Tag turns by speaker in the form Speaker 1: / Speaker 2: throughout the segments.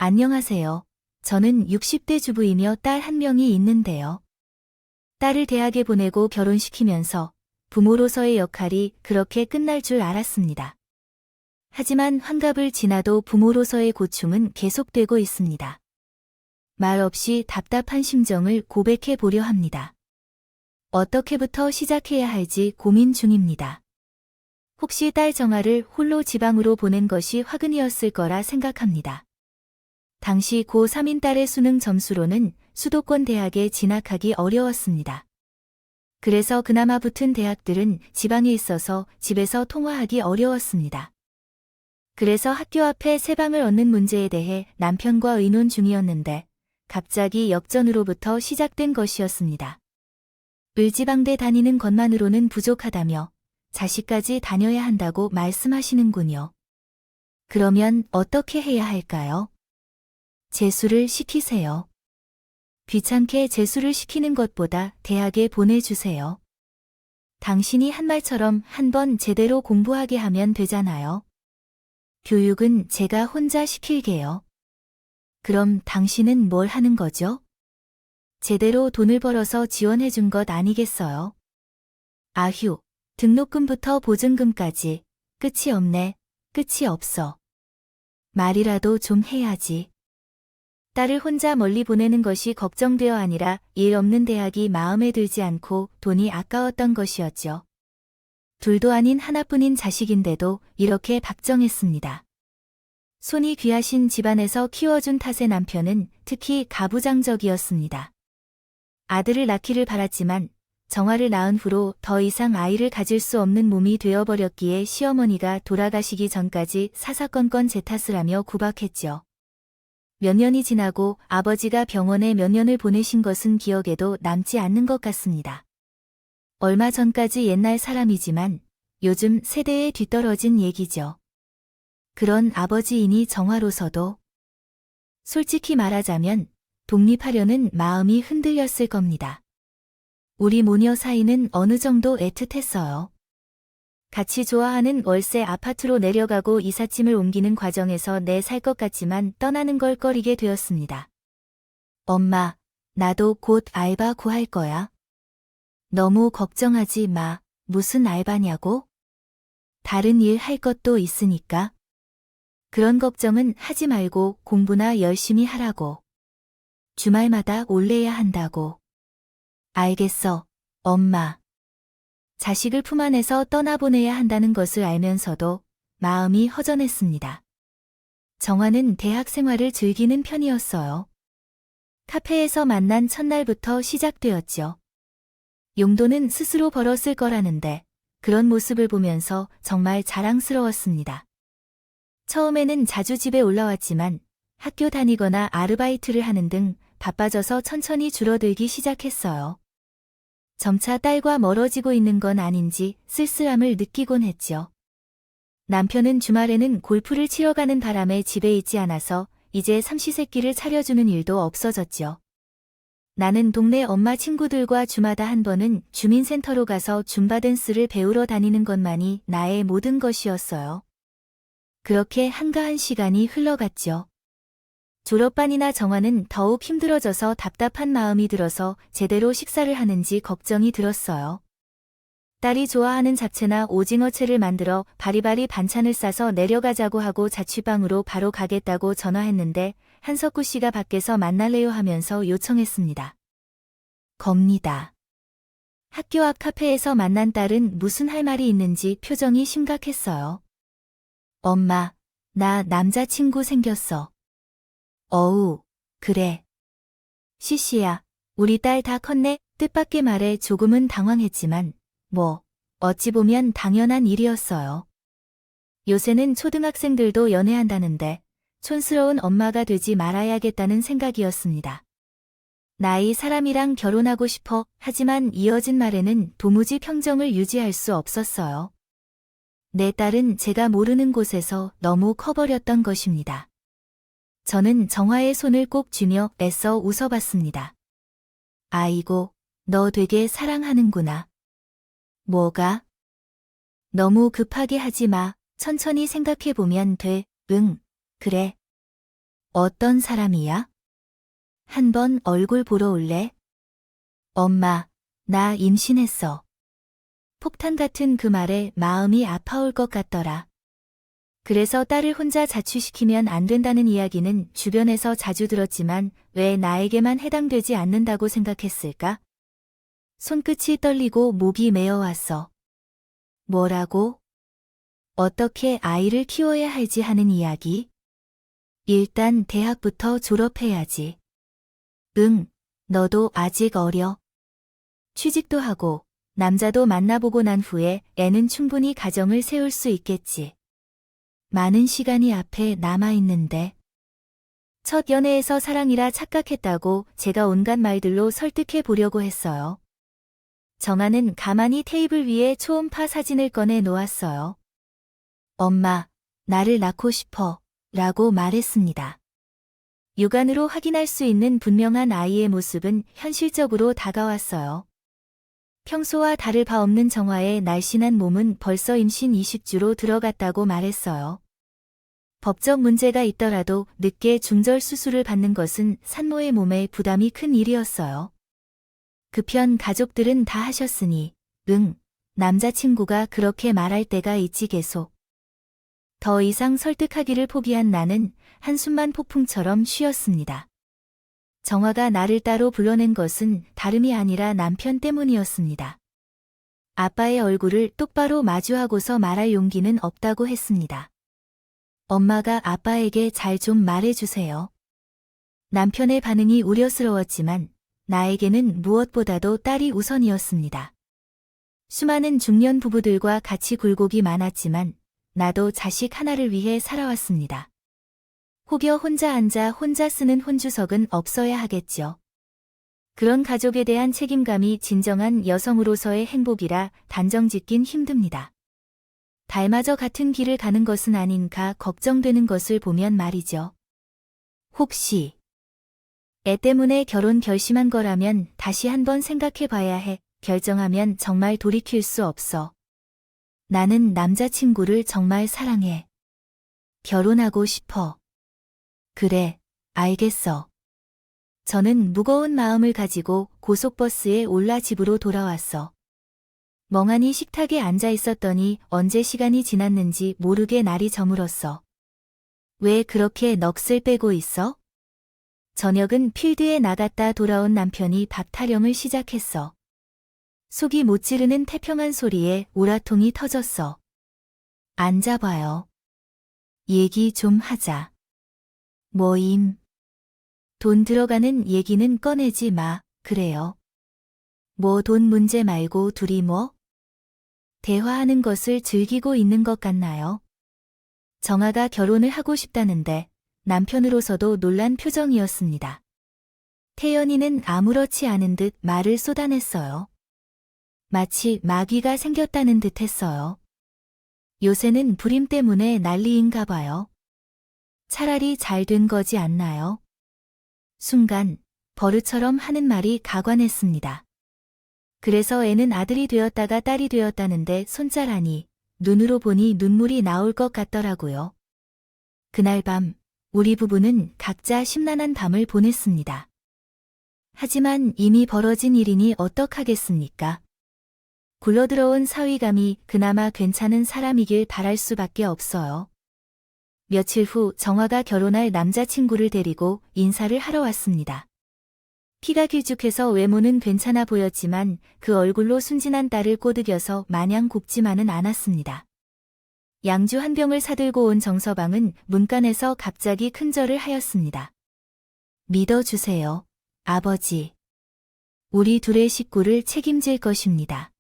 Speaker 1: 안녕하세요. 저는 60대 주부이며 딸 한 명이 있는데요. 딸을 대학에 보내고 결혼시키면서 부모로서의 역할이 그렇게 끝날 줄 알았습니다. 하지만 환갑을 지나도 부모로서의 고충은 계속되고 있습니다. 말 없이 답답한 심정을 고백해 보려 합니다. 어떻게부터 시작해야 할지 고민 중입니다. 혹시 딸 정아를 홀로 지방으로 보낸 것이 화근이었을 거라 생각합니다. 당시 고3인 딸의 수능 점수로는 수도권 대학에 진학하기 어려웠습니다. 그래서 그나마 붙은 대학들은 지방에 있어서 집에서 통화하기 어려웠습니다. 그래서 학교 앞에 새 방을 얻는 문제에 대해 남편과 의논 중이었는데 갑자기 역전으로부터 시작된 것이었습니다. 을지방대 다니는 것만으로는 부족하다며 자식까지 다녀야 한다고 말씀하시는군요. 그러면 어떻게 해야 할까요? 재수를 시키세요. 귀찮게 재수를 시키는 것보다 대학에 보내주세요. 당신이 한 말처럼 한번 제대로 공부하게 하면 되잖아요. 교육은 제가 혼자 시킬게요. 그럼 당신은 뭘 하는 거죠? 제대로 돈을 벌어서 지원해 준 것 아니겠어요? 아휴, 등록금부터 보증금까지 끝이 없네, 끝이 없어. 말이라도 좀 해야지. 딸을 혼자 멀리 보내는 것이 걱정되어 아니라 일 없는 대학이 마음에 들지 않고 돈이 아까웠던 것이었죠. 둘도 아닌 하나뿐인 자식인데도 이렇게 박정했습니다. 손이 귀하신 집안에서 키워준 탓에 남편은 특히 가부장적이었습니다. 아들을 낳기를 바랐지만 정아를 낳은 후로 더 이상 아이를 가질 수 없는 몸이 되어버렸기에 시어머니가 돌아가시기 전까지 사사건건 제 탓을 하며 구박했죠. 몇 년이 지나고 아버지가 병원에 몇 년을 보내신 것은 기억에도 남지 않는 것 같습니다. 얼마 전까지 옛날 사람이지만 요즘 세대에 뒤떨어진 얘기죠. 그런 아버지이니 정화로서도 솔직히 말하자면 독립하려는 마음이 흔들렸을 겁니다. 우리 모녀 사이는 어느 정도 애틋했어요. 같이 좋아하는 월세 아파트로 내려가고 이삿짐을 옮기는 과정에서 내 살 것 같지만 떠나는 걸 꺼리게 되었습니다. 엄마, 나도 곧 알바 구할 거야. 너무 걱정하지 마. 무슨 알바냐고? 다른 일 할 것도 있으니까. 그런 걱정은 하지 말고 공부나 열심히 하라고. 주말마다 올래야 한다고. 알겠어, 엄마. 자식을 품 안에서 떠나보내야 한다는 것을 알면서도 마음이 허전했습니다. 정화는 대학 생활을 즐기는 편이었어요. 카페에서 만난 첫날부터 시작되었죠. 용돈은 스스로 벌었을 거라는데 그런 모습을 보면서 정말 자랑스러웠습니다. 처음에는 자주 집에 올라왔지만 학교 다니거나 아르바이트를 하는 등 바빠져서 천천히 줄어들기 시작했어요. 점차 딸과 멀어지고 있는 건 아닌지 쓸쓸함을 느끼곤 했죠. 남편은 주말에는 골프를 치러 가는 바람에 집에 있지 않아서 이제 삼시세끼를 차려주는 일도 없어졌죠. 나는 동네 엄마 친구들과 주마다 한 번은 주민센터로 가서 줌바 댄스를 배우러 다니는 것만이 나의 모든 것이었어요. 그렇게 한가한 시간이 흘러갔죠. 졸업반이나 정화는 더욱 힘들어져서 답답한 마음이 들어서 제대로 식사를 하는지 걱정이 들었어요. 딸이 좋아하는 잡채나 오징어채를 만들어 바리바리 반찬을 싸서 내려가자고 하고 자취방으로 바로 가겠다고 전화했는데 한석구 씨가 밖에서 만날래요 하면서 요청했습니다. 겁니다. 학교 앞 카페에서 만난 딸은 무슨 할 말이 있는지 표정이 심각했어요. 엄마, 나 남자친구 생겼어. 어우, 그래. 시시야, 우리 딸 다 컸네. 뜻밖의 말에 조금은 당황했지만 어찌 보면 당연한 일이었어요. 요새는 초등학생들도 연애한다는데 촌스러운 엄마가 되지 말아야겠다는 생각이었습니다. 나이 사람이랑 결혼하고 싶어 하지만 이어진 말에는 도무지 평정을 유지할 수 없었어요. 내 딸은 제가 모르는 곳에서 너무 커버렸던 것입니다. 저는 정화의 손을 꼭 쥐며 애써 웃어봤습니다. 아이고, 너 되게 사랑하는구나. 뭐가? 너무 급하게 하지 마. 천천히 생각해보면 돼. 응, 그래. 어떤 사람이야? 한번 얼굴 보러 올래? 엄마, 나 임신했어. 폭탄 같은 그 말에 마음이 아파올 것 같더라. 그래서 딸을 혼자 자취시키면 안 된다는 이야기는 주변에서 자주 들었지만 왜 나에게만 해당되지 않는다고 생각했을까? 손끝이 떨리고 목이 메어왔어. 뭐라고? 어떻게 아이를 키워야 할지 하는 이야기? 일단 대학부터 졸업해야지. 응, 너도 아직 어려. 취직도 하고 남자도 만나보고 난 후에 애는 충분히 가정을 세울 수 있겠지. 많은 시간이 앞에 남아있는데. 첫 연애에서 사랑이라 착각했다고 제가 온갖 말들로 설득해 보려고 했어요. 정아는 가만히 테이블 위에 초음파 사진을 꺼내 놓았어요. 엄마, 나를 낳고 싶어 라고 말했습니다. 육안으로 확인할 수 있는 분명한 아이의 모습은 현실적으로 다가왔어요. 평소와 다를 바 없는 정화의 날씬한 몸은 벌써 임신 20주로 들어갔다고 말했어요. 법적 문제가 있더라도 늦게 중절 수술을 받는 것은 산모의 몸에 부담이 큰 일이었어요. 그편 가족들은 다 하셨으니, 응, 남자친구가 그렇게 말할 때가 있지 계속. 더 이상 설득하기를 포기한 나는 한숨만 폭풍처럼 쉬었습니다. 정화가 나를 따로 불러낸 것은 다름이 아니라 남편 때문이었습니다. 아빠의 얼굴을 똑바로 마주하고서 말할 용기는 없다고 했습니다. 엄마가 아빠에게 잘 좀 말해주세요. 남편의 반응이 우려스러웠지만 나에게는 무엇보다도 딸이 우선이었습니다. 수많은 중년 부부들과 같이 굴곡이 많았지만 나도 자식 하나를 위해 살아왔습니다. 혹여 혼자 앉아 혼자 쓰는 혼주석은 없어야 하겠죠. 그런 가족에 대한 책임감이 진정한 여성으로서의 행복이라 단정 짓긴 힘듭니다. 달마저 같은 길을 가는 것은 아닌가 걱정되는 것을 보면 말이죠. 혹시 애 때문에 결혼 결심한 거라면 다시 한번 생각해 봐야 해. 결정하면 정말 돌이킬 수 없어. 나는 남자친구를 정말 사랑해. 결혼하고 싶어. 그래, 알겠어. 저는 무거운 마음을 가지고 고속버스에 올라 집으로 돌아왔어. 멍하니 식탁에 앉아 있었더니 언제 시간이 지났는지 모르게 날이 저물었어. 왜 그렇게 넋을 빼고 있어? 저녁은 필드에 나갔다 돌아온 남편이 밥 타령을 시작했어. 속이 못 지르는 태평한 소리에 오라통이 터졌어. 앉아봐요. 얘기 좀 하자. 뭐임? 돈 들어가는 얘기는 꺼내지 마, 그래요. 뭐 돈 문제 말고 둘이 뭐? 대화하는 것을 즐기고 있는 것 같나요? 정아가 결혼을 하고 싶다는데 남편으로서도 놀란 표정이었습니다. 태연이는 아무렇지 않은 듯 말을 쏟아냈어요. 마치 마귀가 생겼다는 듯 했어요. 요새는 불임 때문에 난리인가 봐요. 차라리 잘 된 거지 않나요? 순간 버릇처럼 하는 말이 가관했습니다. 그래서 애는 아들이 되었다가 딸이 되었다는데 손자라니 눈으로 보니 눈물이 나올 것 같더라고요. 그날 밤 우리 부부는 각자 심란한 밤을 보냈습니다. 하지만 이미 벌어진 일이니 어떡하겠습니까? 굴러들어온 사위감이 그나마 괜찮은 사람이길 바랄 수밖에 없어요. 며칠 후 정화가 결혼할 남자친구를 데리고 인사를 하러 왔습니다. 키가 길쭉해서 외모는 괜찮아 보였지만 그 얼굴로 순진한 딸을 꼬드겨서 마냥 곱지만은 않았습니다. 양주 한 병을 사들고 온 정서방은 문간에서 갑자기 큰절을 하였습니다. 믿어주세요, 아버지. 우리 둘의 식구를 책임질 것입니다.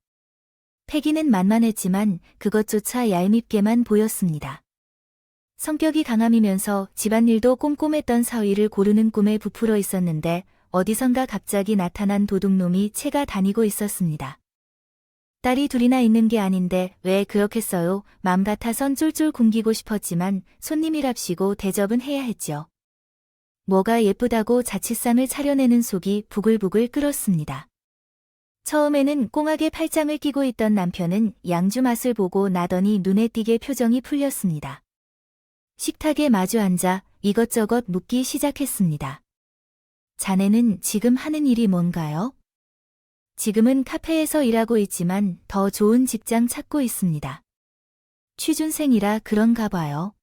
Speaker 1: 패기는 만만했지만 그것조차 얄밉게만 보였습니다. 성격이 강함이면서 집안일도 꼼꼼했던 사위를 고르는 꿈에 부풀어 있었는데 어디선가 갑자기 나타난 도둑놈이 채가 다니고 있었습니다. 딸이 둘이나 있는 게 아닌데 왜 그렇겠어요? 맘 같아선 쫄쫄 굶기고 싶었지만 손님이랍시고 대접은 해야 했죠. 뭐가 예쁘다고 자취상을 차려내는 속이 부글부글 끓었습니다. 처음에는 꽁하게 팔짱을 끼고 있던 남편은 양주 맛을 보고 나더니 눈에 띄게 표정이 풀렸습니다. 식탁에 마주 앉아 이것저것 묻기 시작했습니다. 자네는 지금 하는 일이 뭔가요? 지금은 카페에서 일하고 있지만 더 좋은 직장 찾고 있습니다. 취준생이라 그런가 봐요.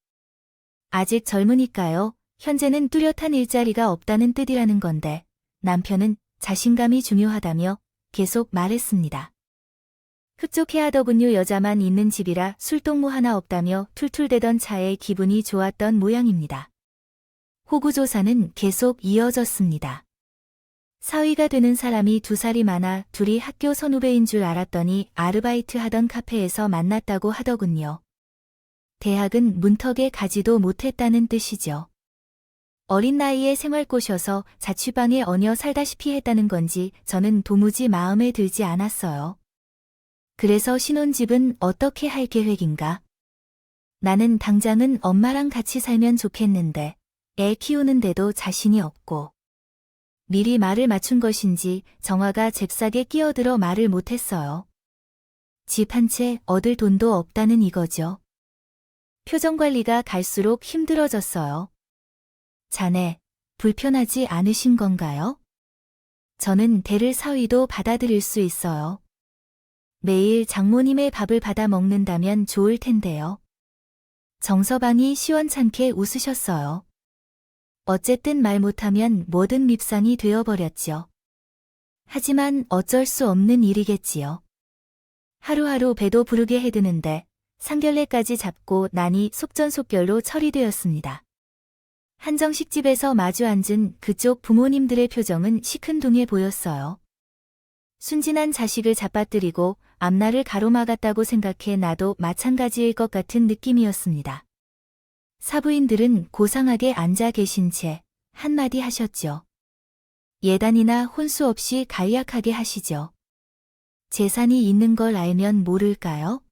Speaker 1: 아직 젊으니까요. 현재는 뚜렷한 일자리가 없다는 뜻이라는 건데 남편은 자신감이 중요하다며 계속 말했습니다. 흡족해하더군요. 여자만 있는 집이라 술동무 하나 없다며 툴툴대던 차에 기분이 좋았던 모양입니다. 호구조사는 계속 이어졌습니다. 사위가 되는 사람이 2살이 많아 둘이 학교 선후배인 줄 알았더니 아르바이트 하던 카페에서 만났다고 하더군요. 대학은 문턱에 가지도 못했다는 뜻이죠. 어린 나이에 생활 꼬셔서 자취방에 얹혀 살다시피 했다는 건지 저는 도무지 마음에 들지 않았어요. 그래서 신혼집은 어떻게 할 계획인가? 나는 당장은 엄마랑 같이 살면 좋겠는데 애 키우는데도 자신이 없고 미리 말을 맞춘 것인지 정화가 잽싸게 끼어들어 말을 못했어요. 집 한 채 얻을 돈도 없다는 이거죠. 표정 관리가 갈수록 힘들어졌어요. 자네, 불편하지 않으신 건가요? 저는 대를 사위도 받아들일 수 있어요. 매일 장모님의 밥을 받아 먹는다면 좋을 텐데요. 정서방이 시원찮게 웃으셨어요. 어쨌든 말 못하면 뭐든 밉상이 되어버렸죠. 하지만 어쩔 수 없는 일이겠지요. 하루하루 배도 부르게 해두는데 상견례까지 잡고 나니 속전속결로 처리되었습니다. 한정식집에서 마주 앉은 그쪽 부모님들의 표정은 시큰둥해 보였어요. 순진한 자식을 잡아뜨리고 앞날을 가로막았다고 생각해 나도 마찬가지일 것 같은 느낌이었습니다. 사부인들은 고상하게 앉아 계신 채 한마디 하셨죠. 예단이나 혼수 없이 간략하게 하시죠. 재산이 있는 걸 알면 모를까요?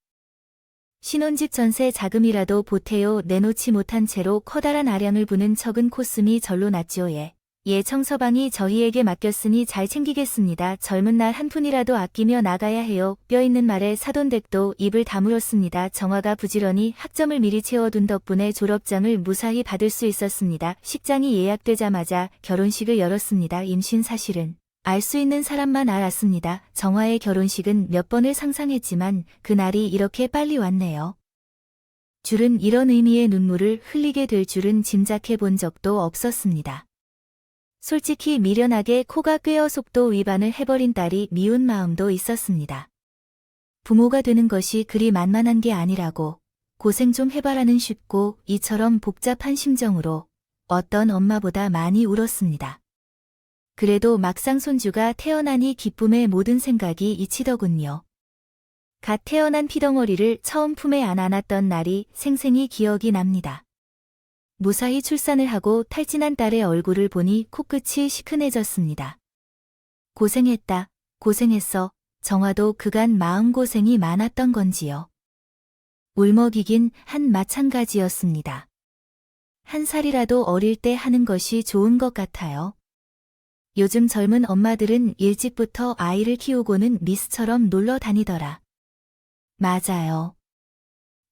Speaker 1: 신혼집 전세 자금이라도 보태어 내놓지 못한 채로 커다란 아량을 부는 척은 코스미 절로 났죠. 예, 청서방이 저희에게 맡겼으니 잘 챙기겠습니다. 젊은 날 한 푼이라도 아끼며 나가야 해요. 뼈있는 말에 사돈댁도 입을 다물었습니다. 정화가 부지런히 학점을 미리 채워둔 덕분에 졸업장을 무사히 받을 수 있었습니다. 식장이 예약되자마자 결혼식을 열었습니다. 임신 사실은 알 수 있는 사람만 알았습니다. 정화의 결혼식은 몇 번을 상상했지만 그날이 이렇게 빨리 왔네요. 줄은 이런 의미의 눈물을 흘리게 될 줄은 짐작해 본 적도 없었습니다. 솔직히 미련하게 코가 꿰어 속도 위반을 해버린 딸이 미운 마음도 있었습니다. 부모가 되는 것이 그리 만만한 게 아니라고 고생 좀 해봐라는 쉽고 이처럼 복잡한 심정으로 어떤 엄마보다 많이 울었습니다. 그래도 막상 손주가 태어나니 기쁨의 모든 생각이 잊히더군요. 갓 태어난 피덩어리를 처음 품에 안았던 날이 생생히 기억이 납니다. 무사히 출산을 하고 탈진한 딸의 얼굴을 보니 코끝이 시큰해졌습니다. 고생했다, 고생했어. 정화도 그간 마음고생이 많았던 건지요. 울먹이긴 한 마찬가지였습니다. 한 살이라도 어릴 때 하는 것이 좋은 것 같아요. 요즘 젊은 엄마들은 일찍부터 아이를 키우고는 미스처럼 놀러 다니더라. 맞아요.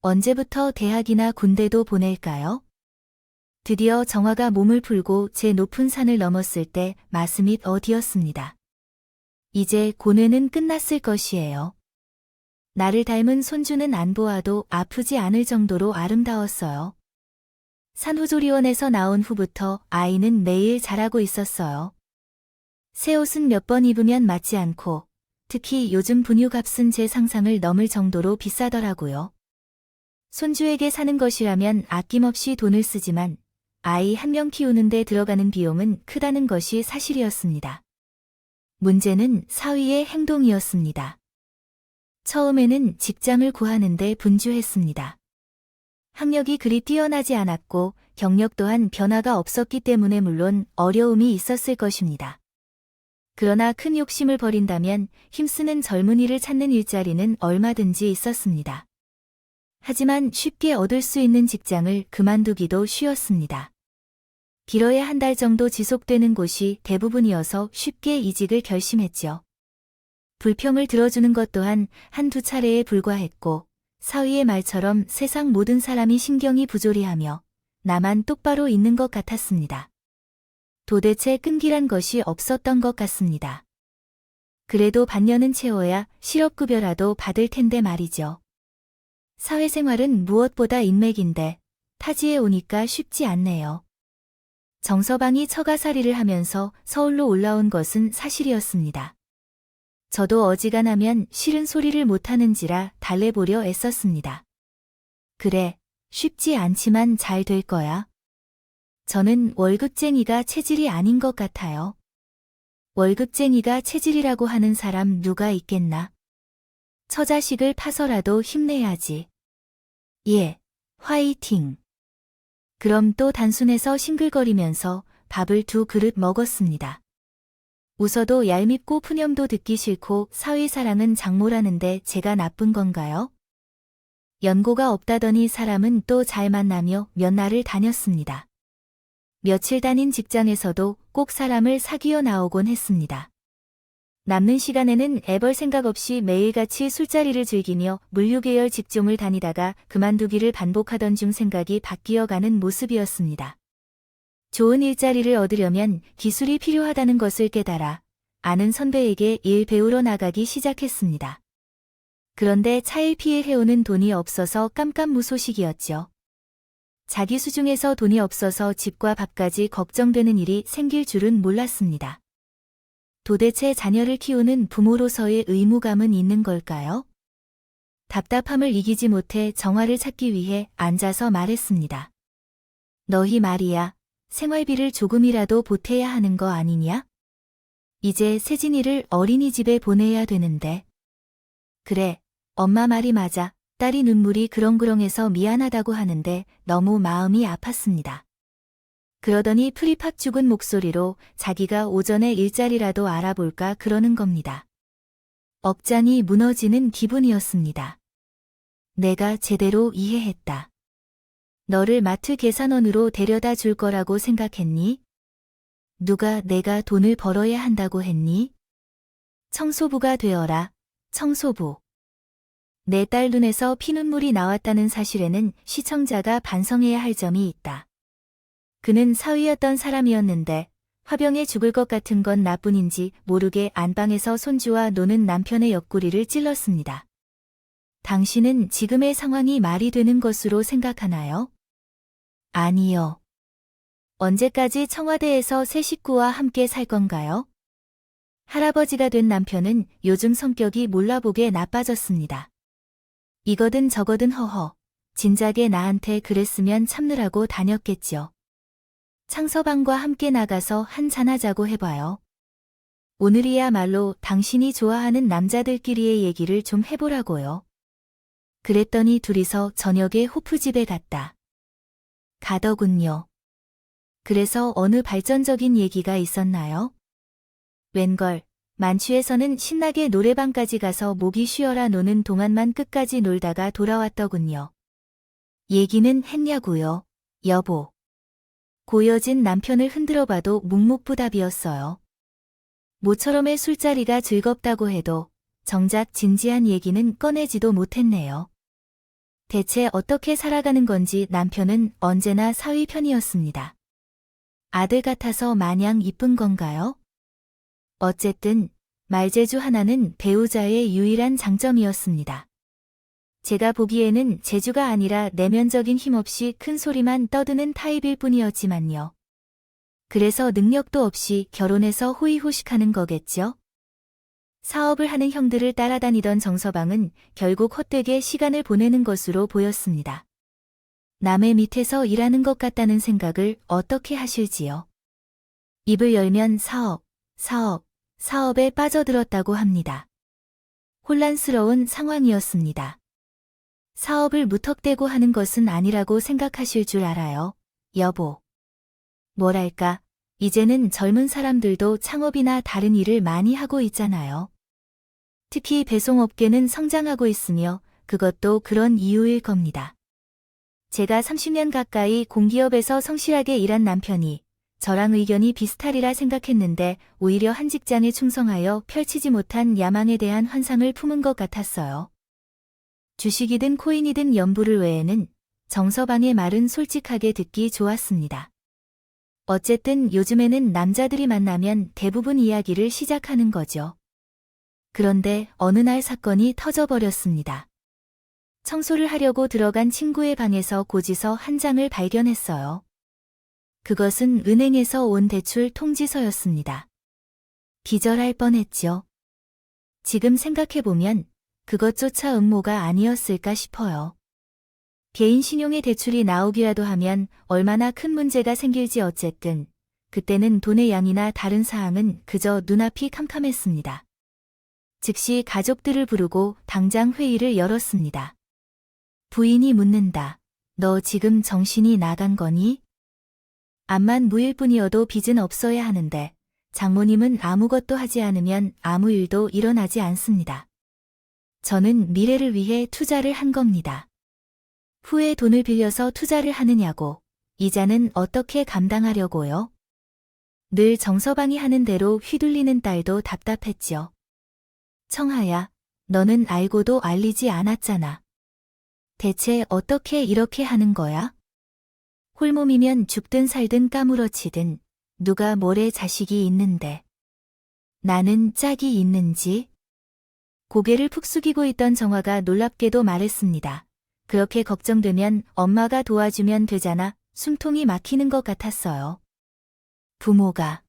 Speaker 1: 언제부터 대학이나 군대도 보낼까요? 드디어 정화가 몸을 풀고 제 높은 산을 넘었을 때 마스밋 어디였습니다. 이제 고뇌는 끝났을 것이에요. 나를 닮은 손주는 안 보아도 아프지 않을 정도로 아름다웠어요. 산후조리원에서 나온 후부터 아이는 매일 자라고 있었어요. 새 옷은 몇 번 입으면 맞지 않고 특히 요즘 분유값은 제 상상을 넘을 정도로 비싸더라고요. 손주에게 사는 것이라면 아낌없이 돈을 쓰지만 아이 한 명 키우는데 들어가는 비용은 크다는 것이 사실이었습니다. 문제는 사위의 행동이었습니다. 처음에는 직장을 구하는데 분주했습니다. 학력이 그리 뛰어나지 않았고 경력 또한 변화가 없었기 때문에 물론 어려움이 있었을 것입니다. 그러나 큰 욕심을 버린다면 힘쓰는 젊은이를 찾는 일자리는 얼마든지 있었습니다. 하지만 쉽게 얻을 수 있는 직장을 그만두기도 쉬웠습니다. 길어야 한 달 정도 지속되는 곳이 대부분이어서 쉽게 이직을 결심했죠. 불평을 들어주는 것 또한 한두 차례에 불과했고 사위의 말처럼 세상 모든 사람이 신경이 부조리하며 나만 똑바로 있는 것 같았습니다. 도대체 끈기란 것이 없었던 것 같습니다. 그래도 반년은 채워야 실업급여라도 받을 텐데 말이죠. 사회생활은 무엇보다 인맥인데 타지에 오니까 쉽지 않네요. 정서방이 처가살이를 하면서 서울로 올라온 것은 사실이었습니다. 저도 어지간하면 싫은 소리를 못하는지라 달래보려 애썼습니다. 그래, 쉽지 않지만 잘 될 거야. 저는 월급쟁이가 체질이 아닌 것 같아요. 월급쟁이가 체질이라고 하는 사람 누가 있겠나? 처자식을 파서라도 힘내야지. 예, 화이팅. 그럼 또 단순해서 싱글거리면서 밥을 2그릇 먹었습니다. 웃어도 얄밉고 푸념도 듣기 싫고 사위사랑은 장모라는데 제가 나쁜 건가요? 연고가 없다더니 사람은 또 잘 만나며 몇 날을 다녔습니다. 며칠 다닌 직장에서도 꼭 사람을 사귀어 나오곤 했습니다. 남는 시간에는 애벌 생각 없이 매일같이 술자리를 즐기며 물류계열 직종을 다니다가 그만두기를 반복하던 중 생각이 바뀌어가는 모습이었습니다. 좋은 일자리를 얻으려면 기술이 필요하다는 것을 깨달아 아는 선배에게 일 배우러 나가기 시작했습니다. 그런데 차일피일 해오는 돈이 없어서 깜깜무소식이었죠. 자기 수중에서 돈이 없어서 집과 밥까지 걱정되는 일이 생길 줄은 몰랐습니다. 도대체 자녀를 키우는 부모로서의 의무감은 있는 걸까요? 답답함을 이기지 못해 정화를 찾기 위해 앉아서 말했습니다. 너희 말이야, 생활비를 조금이라도 보태야 하는 거 아니냐? 이제 세진이를 어린이집에 보내야 되는데. 그래, 엄마 말이 맞아. 딸이 눈물이 그렁그렁해서 미안하다고 하는데 너무 마음이 아팠습니다. 그러더니 프리팍 죽은 목소리로 자기가 오전에 일자리라도 알아볼까 그러는 겁니다. 억장이 무너지는 기분이었습니다. 내가 제대로 이해했다. 너를 마트 계산원으로 데려다 줄 거라고 생각했니? 누가 내가 돈을 벌어야 한다고 했니? 청소부가 되어라, 청소부. 내 딸 눈에서 피눈물이 나왔다는 사실에는 시청자가 반성해야 할 점이 있다. 그는 사위였던 사람이었는데 화병에 죽을 것 같은 건 나뿐인지 모르게 안방에서 손주와 노는 남편의 옆구리를 찔렀습니다. 당신은 지금의 상황이 말이 되는 것으로 생각하나요? 아니요. 언제까지 청와대에서 새 식구와 함께 살 건가요? 할아버지가 된 남편은 요즘 성격이 몰라보게 나빠졌습니다. 이거든 저거든 허허, 진작에 나한테 그랬으면 참느라고 다녔겠죠. 창서방과 함께 나가서 한잔하자고 해봐요. 오늘이야말로 당신이 좋아하는 남자들끼리의 얘기를 좀 해보라고요. 그랬더니 둘이서 저녁에 호프집에 갔다. 가더군요. 그래서 어느 발전적인 얘기가 있었나요? 웬걸, 만취에서는 신나게 노래방까지 가서 목이 쉬어라 노는 동안만 끝까지 놀다가 돌아왔더군요. 얘기는 했냐고요, 여보. 고여진 남편을 흔들어봐도 묵묵부답이었어요. 모처럼의 술자리가 즐겁다고 해도 정작 진지한 얘기는 꺼내지도 못했네요. 대체 어떻게 살아가는 건지 남편은 언제나 사위 편이었습니다. 아들 같아서 마냥 이쁜 건가요? 어쨌든 말재주 하나는 배우자의 유일한 장점이었습니다. 제가 보기에는 재주가 아니라 내면적인 힘없이 큰 소리만 떠드는 타입일 뿐이었지만요. 그래서 능력도 없이 결혼해서 호의호식하는 거겠죠? 사업을 하는 형들을 따라다니던 정서방은 결국 헛되게 시간을 보내는 것으로 보였습니다. 남의 밑에서 일하는 것 같다는 생각을 어떻게 하실지요? 입을 열면 사업에 빠져들었다고 합니다. 혼란스러운 상황이었습니다. 사업을 무턱대고 하는 것은 아니라고 생각하실 줄 알아요, 여보. 뭐랄까, 이제는 젊은 사람들도 창업이나 다른 일을 많이 하고 있잖아요. 특히 배송업계는 성장하고 있으며 그것도 그런 이유일 겁니다. 제가 30년 가까이 공기업에서 성실하게 일한 남편이 저랑 의견이 비슷하리라 생각했는데 오히려 한 직장에 충성하여 펼치지 못한 야망에 대한 환상을 품은 것 같았어요. 주식이든 코인이든 연부를 외에는 정서방의 말은 솔직하게 듣기 좋았습니다. 어쨌든 요즘에는 남자들이 만나면 대부분 이야기를 시작하는 거죠. 그런데 어느 날 사건이 터져버렸습니다. 청소를 하려고 들어간 친구의 방에서 고지서 한 장을 발견했어요. 그것은 은행에서 온 대출 통지서였습니다. 기절할 뻔했죠. 지금 생각해보면 그것조차 음모가 아니었을까 싶어요. 개인 신용의 대출이 나오기라도 하면 얼마나 큰 문제가 생길지 어쨌든 그때는 돈의 양이나 다른 사항은 그저 눈앞이 캄캄했습니다. 즉시 가족들을 부르고 당장 회의를 열었습니다. 부인이 묻는다. 너 지금 정신이 나간 거니? 암만 무일 뿐이어도 빚은 없어야 하는데 장모님은 아무것도 하지 않으면 아무 일도 일어나지 않습니다. 저는 미래를 위해 투자를 한 겁니다. 후에 돈을 빌려서 투자를 하느냐고, 이자는 어떻게 감당하려고요? 늘 정서방이 하는 대로 휘둘리는 딸도 답답했죠. 청하야, 너는 알고도 알리지 않았잖아. 대체 어떻게 이렇게 하는 거야? 홀몸이면 죽든 살든 까무러치든 누가 뭐래 자식이 있는데. 나는 짝이 있는지? 고개를 푹 숙이고 있던 정화가 놀랍게도 말했습니다. 그렇게 걱정되면 엄마가 도와주면 되잖아. 숨통이 막히는 것 같았어요. 부모가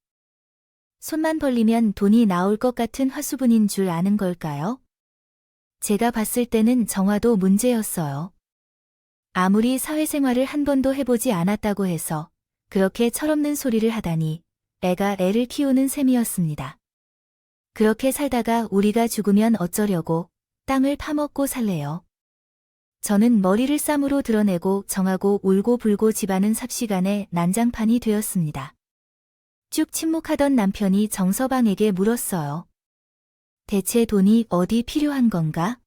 Speaker 1: 손만 벌리면 돈이 나올 것 같은 화수분인 줄 아는 걸까요? 제가 봤을 때는 정화도 문제였어요. 아무리 사회생활을 한 번도 해보지 않았다고 해서 그렇게 철없는 소리를 하다니 애가 애를 키우는 셈이었습니다. 그렇게 살다가 우리가 죽으면 어쩌려고 땅을 파먹고 살래요. 저는 머리를 쌈으로 드러내고 정하고 울고 불고 집안은 삽시간에 난장판이 되었습니다. 쭉 침묵하던 남편이 정서방에게 물었어요. 대체 돈이 어디 필요한 건가?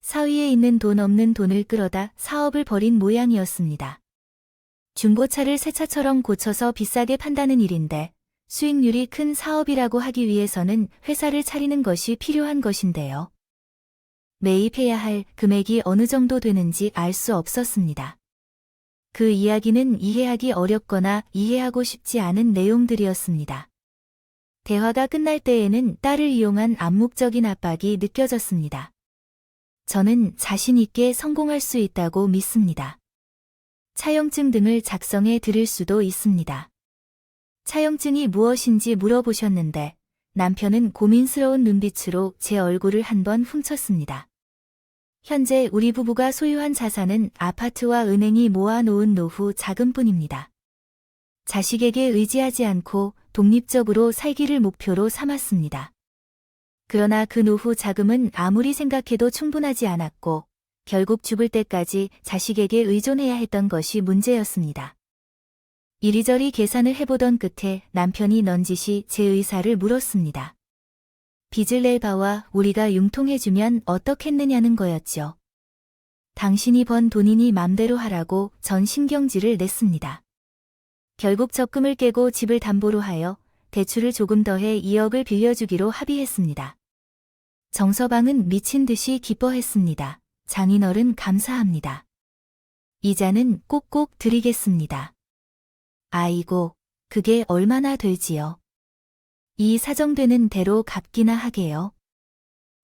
Speaker 1: 사위에 있는 돈 없는 돈을 끌어다 사업을 벌인 모양이었습니다. 중고차를 새 차처럼 고쳐서 비싸게 판다는 일인데 수익률이 큰 사업이라고 하기 위해서는 회사를 차리는 것이 필요한 것인데요. 매입해야 할 금액이 어느 정도 되는지 알 수 없었습니다. 그 이야기는 이해하기 어렵거나 이해하고 싶지 않은 내용들이었습니다. 대화가 끝날 때에는 딸을 이용한 암묵적인 압박이 느껴졌습니다. 저는 자신 있게 성공할 수 있다고 믿습니다. 차용증 등을 작성해 드릴 수도 있습니다. 차용증이 무엇인지 물어보셨는데 남편은 고민스러운 눈빛으로 제 얼굴을 한번 훔쳤습니다. 현재 우리 부부가 소유한 자산은 아파트와 은행이 모아놓은 노후 자금뿐입니다. 자식에게 의지하지 않고 독립적으로 살기를 목표로 삼았습니다. 그러나 그 노후 자금은 아무리 생각해도 충분하지 않았고 결국 죽을 때까지 자식에게 의존해야 했던 것이 문제였습니다. 이리저리 계산을 해보던 끝에 남편이 넌지시 제 의사를 물었습니다. 빚을 낼 바와 우리가 융통해주면 어떻겠느냐는 거였죠. 당신이 번 돈이니 맘대로 하라고 전 신경질을 냈습니다. 결국 적금을 깨고 집을 담보로 하여 대출을 조금 더해 2억을 빌려주기로 합의했습니다. 정서방은 미친 듯이 기뻐했습니다. 장인어른 감사합니다. 이자는 꼭꼭 드리겠습니다. 아이고, 그게 얼마나 될지요. 이 사정되는 대로 갚기나 하게요.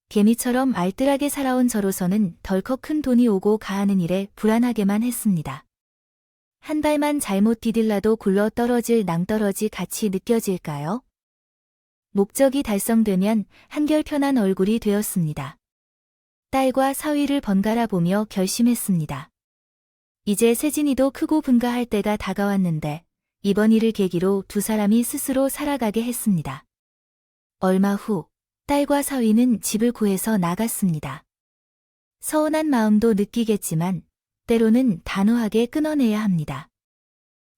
Speaker 1: 개미처럼 알뜰하게 살아온 저로서는 덜컥 큰 돈이 오고 가하는 일에 불안하게만 했습니다. 한 발만 잘못 디딜라도 굴러 떨어질 낭떠러지 같이 느껴질까요? 목적이 달성되면 한결 편한 얼굴이 되었습니다. 딸과 사위를 번갈아 보며 결심했습니다. 이제 세진이도 크고 분가할 때가 다가왔는데 이번 일을 계기로 두 사람이 스스로 살아가게 했습니다. 얼마 후 딸과 사위는 집을 구해서 나갔습니다. 서운한 마음도 느끼겠지만 때로는 단호하게 끊어내야 합니다.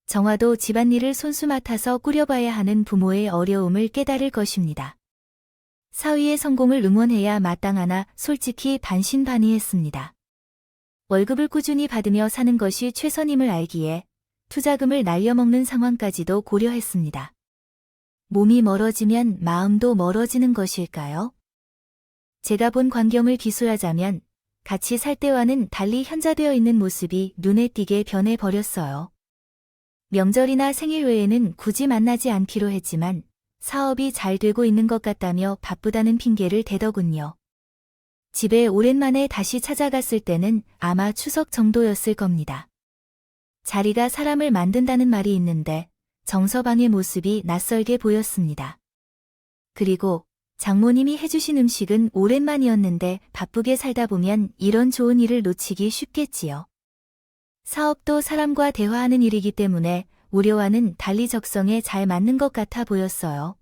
Speaker 1: 정화도 집안일을 손수 맡아서 꾸려봐야 하는 부모의 어려움을 깨달을 것입니다. 사위의 성공을 응원해야 마땅하나 솔직히 반신반의했습니다. 월급을 꾸준히 받으며 사는 것이 최선임을 알기에 투자금을 날려먹는 상황까지도 고려했습니다. 몸이 멀어지면 마음도 멀어지는 것일까요? 제가 본 광경을 기술하자면 같이 살 때와는 달리 현자되어 있는 모습이 눈에 띄게 변해버렸어요. 명절이나 생일 외에는 굳이 만나지 않기로 했지만 사업이 잘 되고 있는 것 같다며 바쁘다는 핑계를 대더군요. 집에 오랜만에 다시 찾아갔을 때는 아마 추석 정도였을 겁니다. 자리가 사람을 만든다는 말이 있는데 정서방의 모습이 낯설게 보였습니다. 그리고 장모님이 해주신 음식은 오랜만이었는데 바쁘게 살다 보면 이런 좋은 일을 놓치기 쉽겠지요. 사업도 사람과 대화하는 일이기 때문에 우려와는 달리 적성에 잘 맞는 것 같아 보였어요.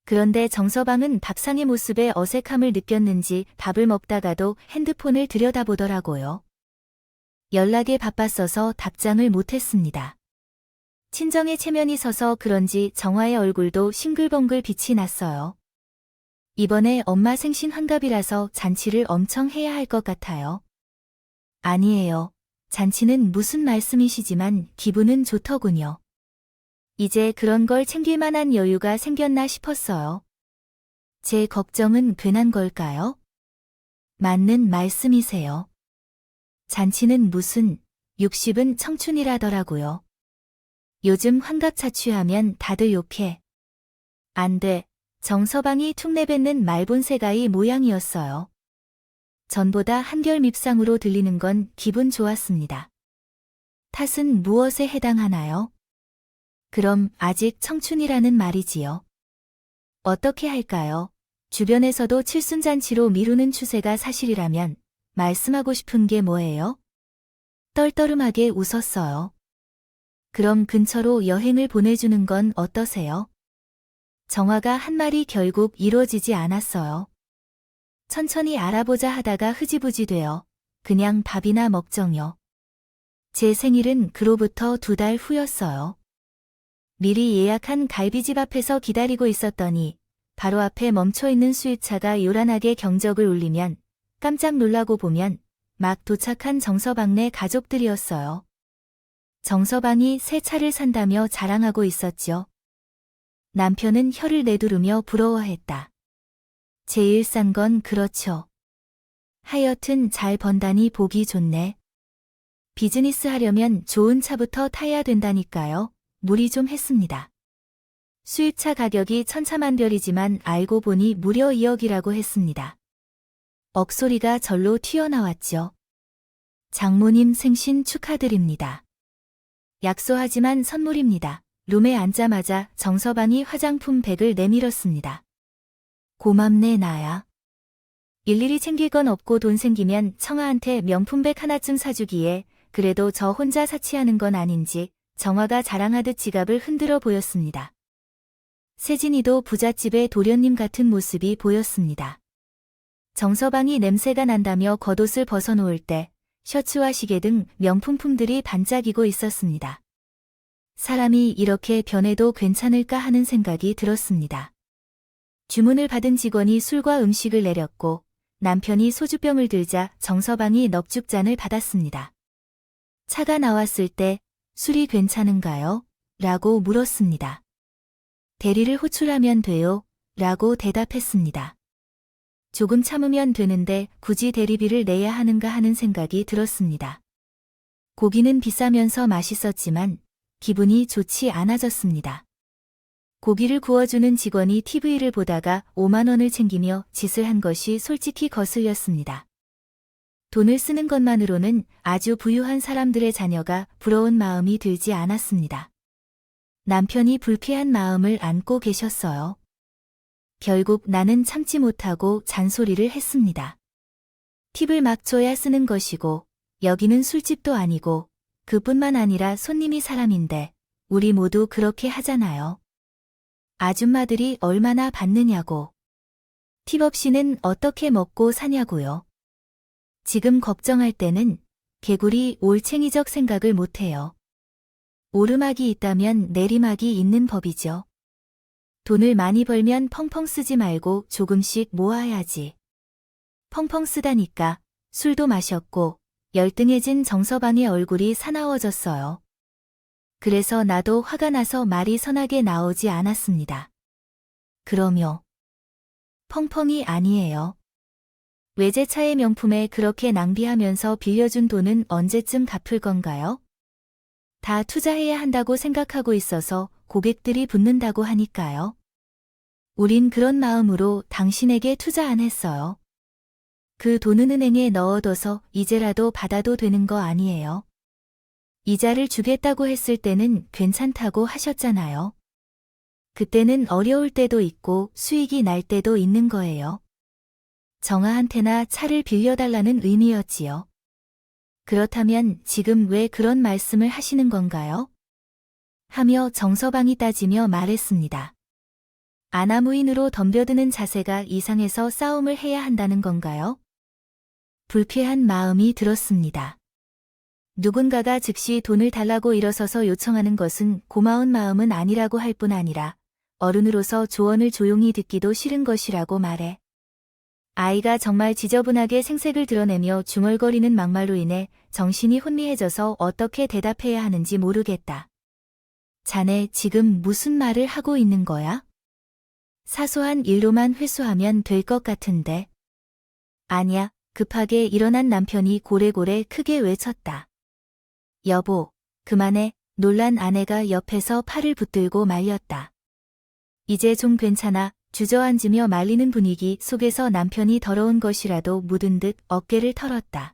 Speaker 1: 그런데 정서방은 밥상의 모습에 어색함을 느꼈는지 밥을 먹다가도 핸드폰을 들여다보더라고요. 연락에 바빴어서 답장을 못했습니다. 친정에 체면이 서서 그런지 정화의 얼굴도 싱글벙글 빛이 났어요. 이번에 엄마 생신 환갑이라서 잔치를 엄청 해야 할 것 같아요. 아니에요. 잔치는 무슨 말씀이시지만 기분은 좋더군요. 이제 그런 걸 챙길 만한 여유가 생겼나 싶었어요. 제 걱정은 괜한 걸까요? 맞는 말씀이세요. 잔치는 무슨, 60은 청춘이라더라고요. 요즘 환갑 자취하면 다들 욕해. 안 돼. 정서방이 툭 내뱉는 말본세가이 모양이었어요. 전보다 한결 밉상으로 들리는 건 기분 좋았습니다. 탓은 무엇에 해당하나요? 그럼 아직 청춘이라는 말이지요. 어떻게 할까요? 주변에서도 칠순잔치로 미루는 추세가 사실이라면 말씀하고 싶은 게 뭐예요? 떨떠름하게 웃었어요. 그럼 근처로 여행을 보내주는 건 어떠세요? 정화가 한 말이 결국 이루어지지 않았어요. 천천히 알아보자 하다가 흐지부지 되어 그냥 밥이나 먹정요. 제 생일은 그로부터 2달 후였어요. 미리 예약한 갈비집 앞에서 기다리고 있었더니 바로 앞에 멈춰있는 수입차가 요란하게 경적을 울리면 깜짝 놀라고 보면 막 도착한 정서방네 가족들이었어요. 정서방이 새 차를 산다며 자랑하고 있었죠. 남편은 혀를 내두르며 부러워했다. 제일 싼 건 그렇죠. 하여튼 잘 번다니 보기 좋네. 비즈니스 하려면 좋은 차부터 타야 된다니까요. 무리 좀 했습니다. 수입차 가격이 천차만별이지만 알고 보니 무려 2억이라고 했습니다. 억소리가 절로 튀어나왔죠. 장모님 생신 축하드립니다. 약소하지만 선물입니다. 룸에 앉자마자 정서방이 화장품 백을 내밀었습니다. 고맙네 나야. 일일이 챙길 건 없고 돈 생기면 청아한테 명품백 하나쯤 사주기에 그래도 저 혼자 사치하는 건 아닌지 정화가 자랑하듯 지갑을 흔들어 보였습니다. 세진이도 부잣집의 도련님 같은 모습이 보였습니다. 정서방이 냄새가 난다며 겉옷을 벗어놓을 때 셔츠와 시계 등 명품품들이 반짝이고 있었습니다. 사람이 이렇게 변해도 괜찮을까 하는 생각이 들었습니다. 주문을 받은 직원이 술과 음식을 내렸고 남편이 소주병을 들자 정서방이 넙죽잔을 받았습니다. 차가 나왔을 때 술이 괜찮은가요? 라고 물었습니다. 대리를 호출하면 돼요? 라고 대답했습니다. 조금 참으면 되는데 굳이 대리비를 내야 하는가 하는 생각이 들었습니다. 고기는 비싸면서 맛있었지만 기분이 좋지 않아졌습니다. 고기를 구워주는 직원이 TV를 보다가 5만 원을 챙기며 짓을 한 것이 솔직히 거슬렸습니다. 돈을 쓰는 것만으로는 아주 부유한 사람들의 자녀가 부러운 마음이 들지 않았습니다. 남편이 불쾌한 마음을 안고 계셨어요. 결국 나는 참지 못하고 잔소리를 했습니다. 팁을 막 줘야 쓰는 것이고 여기는 술집도 아니고 그뿐만 아니라 손님이 사람인데 우리 모두 그렇게 하잖아요. 아줌마들이 얼마나 받느냐고. 팁 없이는 어떻게 먹고 사냐고요. 지금 걱정할 때는 개구리 올챙이적 생각을 못해요. 오르막이 있다면 내리막이 있는 법이죠. 돈을 많이 벌면 펑펑 쓰지 말고 조금씩 모아야지. 펑펑 쓰다니까 술도 마셨고 열등해진 정서방의 얼굴이 사나워졌어요. 그래서 나도 화가 나서 말이 선하게 나오지 않았습니다. 그러며 펑펑이 아니에요. 외제차의 명품에 그렇게 낭비하면서 빌려준 돈은 언제쯤 갚을 건가요? 다 투자해야 한다고 생각하고 있어서 고객들이 붙는다고 하니까요. 우린 그런 마음으로 당신에게 투자 안 했어요. 그 돈은 은행에 넣어둬서 이제라도 받아도 되는 거 아니에요. 이자를 주겠다고 했을 때는 괜찮다고 하셨잖아요. 그때는 어려울 때도 있고 수익이 날 때도 있는 거예요. 정아한테나 차를 빌려달라는 의미였지요. 그렇다면 지금 왜 그런 말씀을 하시는 건가요? 하며 정서방이 따지며 말했습니다. 아나무인으로 덤벼드는 자세가 이상해서 싸움을 해야 한다는 건가요? 불쾌한 마음이 들었습니다. 누군가가 즉시 돈을 달라고 일어서서 요청하는 것은 고마운 마음은 아니라고 할 뿐 아니라 어른으로서 조언을 조용히 듣기도 싫은 것이라고 말해. 아이가 정말 지저분하게 생색을 드러내며 중얼거리는 막말로 인해 정신이 혼미해져서 어떻게 대답해야 하는지 모르겠다. 자네 지금 무슨 말을 하고 있는 거야? 사소한 일로만 회수하면 될 것 같은데. 아니야, 급하게 일어난 남편이 고래고래 크게 외쳤다. 여보, 그만해. 놀란 아내가 옆에서 팔을 붙들고 말렸다. 이제 좀 괜찮아. 주저앉으며 말리는 분위기 속에서 남편이 더러운 것이라도 묻은 듯 어깨를 털었다.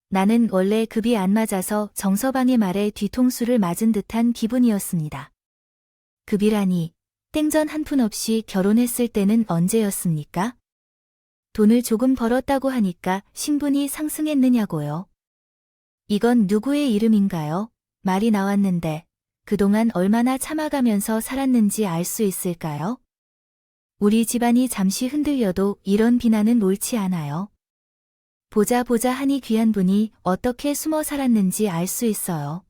Speaker 1: 나는 원래 급이 안 맞아서 정서방의 말에 뒤통수를 맞은 듯한 기분이었습니다. 급이라니, 땡전 한 푼 없이 결혼했을 때는 언제였습니까? 돈을 조금 벌었다고 하니까 신분이 상승했느냐고요. 이건 누구의 이름인가요? 말이 나왔는데 그동안 얼마나 참아가면서 살았는지 알 수 있을까요? 우리 집안이 잠시 흔들려도 이런 비난은 옳지 않아요. 보자 하니 귀한 분이 어떻게 숨어 살았는지 알 수 있어요.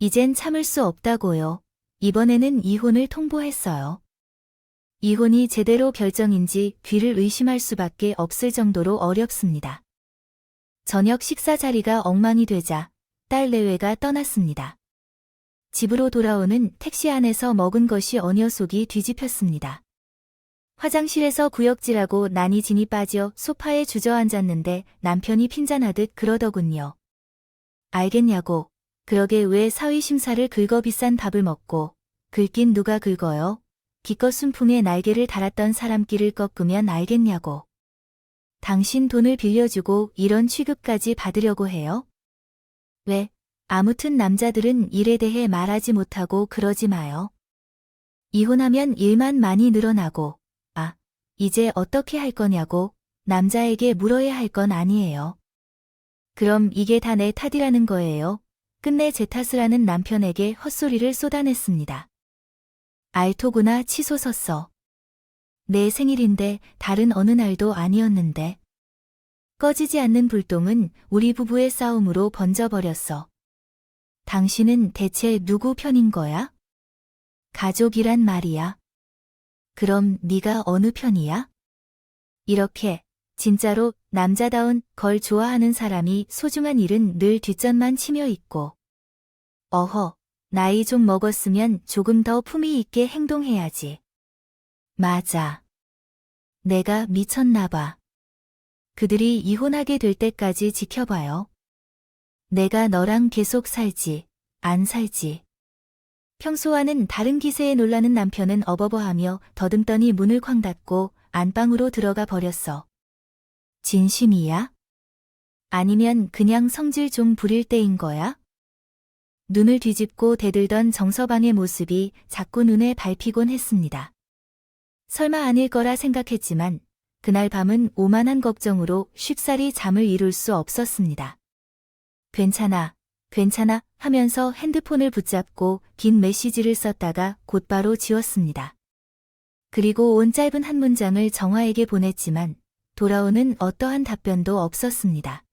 Speaker 1: 이젠 참을 수 없다고요. 이번에는 이혼을 통보했어요. 이혼이 제대로 결정인지 귀를 의심할 수밖에 없을 정도로 어렵습니다. 저녁 식사 자리가 엉망이 되자 딸 내외가 떠났습니다. 집으로 돌아오는 택시 안에서 먹은 것이 어녀 속이 뒤집혔습니다. 화장실에서 구역질하고 난이 진이 빠져 소파에 주저앉았는데 남편이 핀잔하듯 그러더군요. 알겠냐고. 그러게 왜 사위심사를 긁어 비싼 밥을 먹고 긁긴 누가 긁어요? 기껏 순풍에 날개를 달았던 사람끼를 꺾으면 알겠냐고. 당신 돈을 빌려주고 이런 취급까지 받으려고 해요? 왜? 아무튼 남자들은 일에 대해 말하지 못하고 그러지 마요. 이혼하면 일만 많이 늘어나고 이제 어떻게 할 거냐고 남자에게 물어야 할 건 아니에요. 그럼 이게 다 내 탓이라는 거예요. 끝내 제 탓을 하는 남편에게 헛소리를 쏟아냈습니다. 알토구나 치솟았어. 내 생일인데 다른 어느 날도 아니었는데. 꺼지지 않는 불똥은 우리 부부의 싸움으로 번져버렸어. 당신은 대체 누구 편인 거야? 가족이란 말이야. 그럼 네가 어느 편이야? 이렇게 진짜로 남자다운 걸 좋아하는 사람이 소중한 일은 늘 뒷전만 치며 있고 어허, 나이 좀 먹었으면 조금 더 품위 있게 행동해야지. 맞아. 내가 미쳤나 봐. 그들이 이혼하게 될 때까지 지켜봐요. 내가 너랑 계속 살지, 안 살지. 평소와는 다른 기세에 놀라는 남편은 어버버하며 더듬더니 문을 쾅 닫고 안방으로 들어가 버렸어. 진심이야? 아니면 그냥 성질 좀 부릴 때인 거야? 눈을 뒤집고 대들던 정서방의 모습이 자꾸 눈에 밟히곤 했습니다. 설마 아닐 거라 생각했지만 그날 밤은 오만한 걱정으로 쉽사리 잠을 이룰 수 없었습니다. 괜찮아 하면서 핸드폰을 붙잡고 긴 메시지를 썼다가 곧바로 지웠습니다. 그리고 온 짧은 한 문장을 정화에게 보냈지만 돌아오는 어떠한 답변도 없었습니다.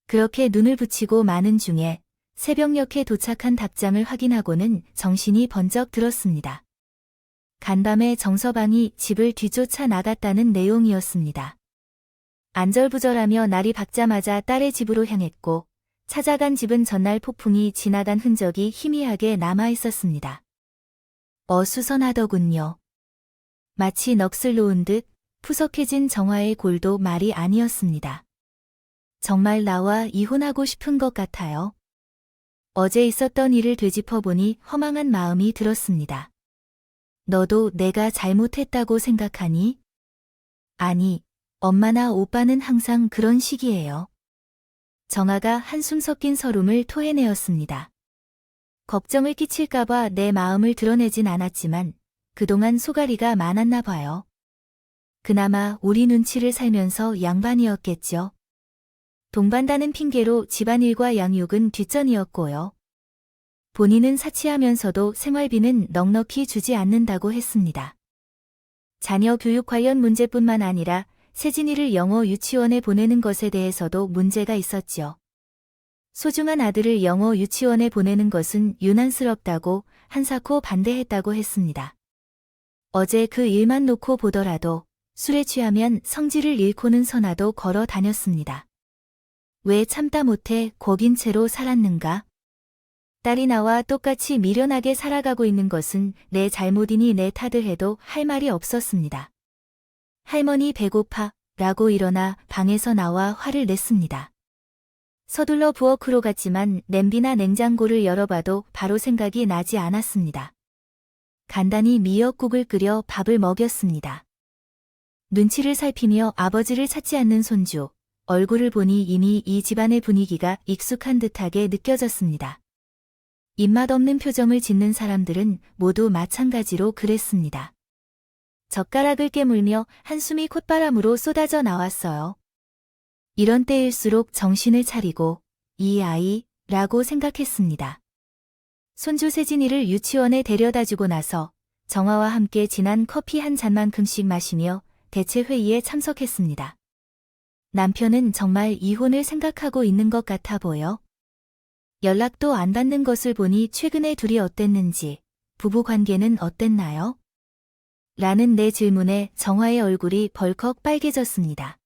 Speaker 1: 그렇게 눈을 붙이고 마는 중에 새벽녘에 도착한 답장을 확인하고는 정신이 번쩍 들었습니다. 간밤에 정서방이 집을 뒤쫓아 나갔다는 내용이었습니다. 안절부절하며 날이 밝자마자 딸의 집으로 향했고 찾아간 집은 전날 폭풍이 지나간 흔적이 희미하게 남아있었습니다. 어수선하더군요. 마치 넋을 놓은 듯 푸석해진 정화의 골도 말이 아니었습니다. 정말 나와 이혼하고 싶은 것 같아요. 어제 있었던 일을 되짚어보니 허망한 마음이 들었습니다. 너도 내가 잘못했다고 생각하니? 아니, 엄마나 오빠는 항상 그런 식이에요. 정아가 한숨 섞인 서름을 토해내었습니다. 걱정을 끼칠까봐 내 마음을 드러내진 않았지만 그동안 소가리가 많았나 봐요. 그나마 우리 눈치를 살면서 양반이었겠죠. 동반다는 핑계로 집안일과 양육은 뒷전이었고요. 본인은 사치하면서도 생활비는 넉넉히 주지 않는다고 했습니다. 자녀 교육 관련 문제뿐만 아니라 세진이를 영어 유치원에 보내는 것에 대해서도 문제가 있었죠. 소중한 아들을 영어 유치원에 보내는 것은 유난스럽다고 한사코 반대했다고 했습니다. 어제 그 일만 놓고 보더라도 술에 취하면 성질을 잃고는 선화도 걸어 다녔습니다. 왜 참다 못해 곡인 채로 살았는가? 딸이 나와 똑같이 미련하게 살아가고 있는 것은 내 잘못이니 내 탓을 해도 할 말이 없었습니다. 할머니 배고파 라고 일어나 방에서 나와 화를 냈습니다. 서둘러 부엌으로 갔지만 냄비나 냉장고를 열어봐도 바로 생각이 나지 않았습니다. 간단히 미역국을 끓여 밥을 먹였습니다. 눈치를 살피며 아버지를 찾지 않는 손주, 얼굴을 보니 이미 이 집안의 분위기가 익숙한 듯하게 느껴졌습니다. 입맛 없는 표정을 짓는 사람들은 모두 마찬가지로 그랬습니다. 젓가락을 깨물며 한숨이 콧바람으로 쏟아져 나왔어요. 이런 때일수록 정신을 차리고 이 아이라고 생각했습니다. 손주 세진이를 유치원에 데려다주고 나서 정화와 함께 진한 커피 한 잔만큼씩 마시며 대체 회의에 참석했습니다. 남편은 정말 이혼을 생각하고 있는 것 같아 보여. 연락도 안 받는 것을 보니 최근에 둘이 어땠는지, 부부 관계는 어땠나요? 라는 내 질문에 정화의 얼굴이 벌컥 빨개졌습니다.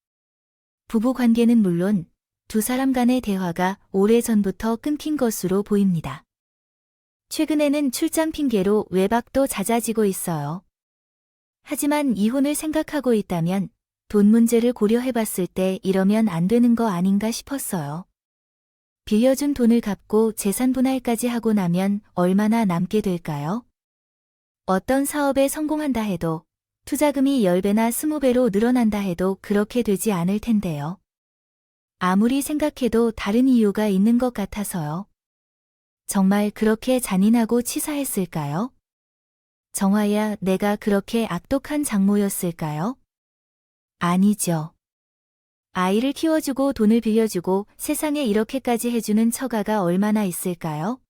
Speaker 1: 부부 관계는 물론 두 사람 간의 대화가 오래전부터 끊긴 것으로 보입니다. 최근에는 출장 핑계로 외박도 잦아지고 있어요. 하지만 이혼을 생각하고 있다면 돈 문제를 고려해봤을 때 이러면 안 되는 거 아닌가 싶었어요. 빌려준 돈을 갚고 재산 분할까지 하고 나면 얼마나 남게 될까요? 어떤 사업에 성공한다 해도 투자금이 10배나 20배로 늘어난다 해도 그렇게 되지 않을 텐데요. 아무리 생각해도 다른 이유가 있는 것 같아서요. 정말 그렇게 잔인하고 치사했을까요? 정화야, 내가 그렇게 악독한 장모였을까요? 아니죠. 아이를 키워주고 돈을 빌려주고 세상에 이렇게까지 해주는 처가가 얼마나 있을까요?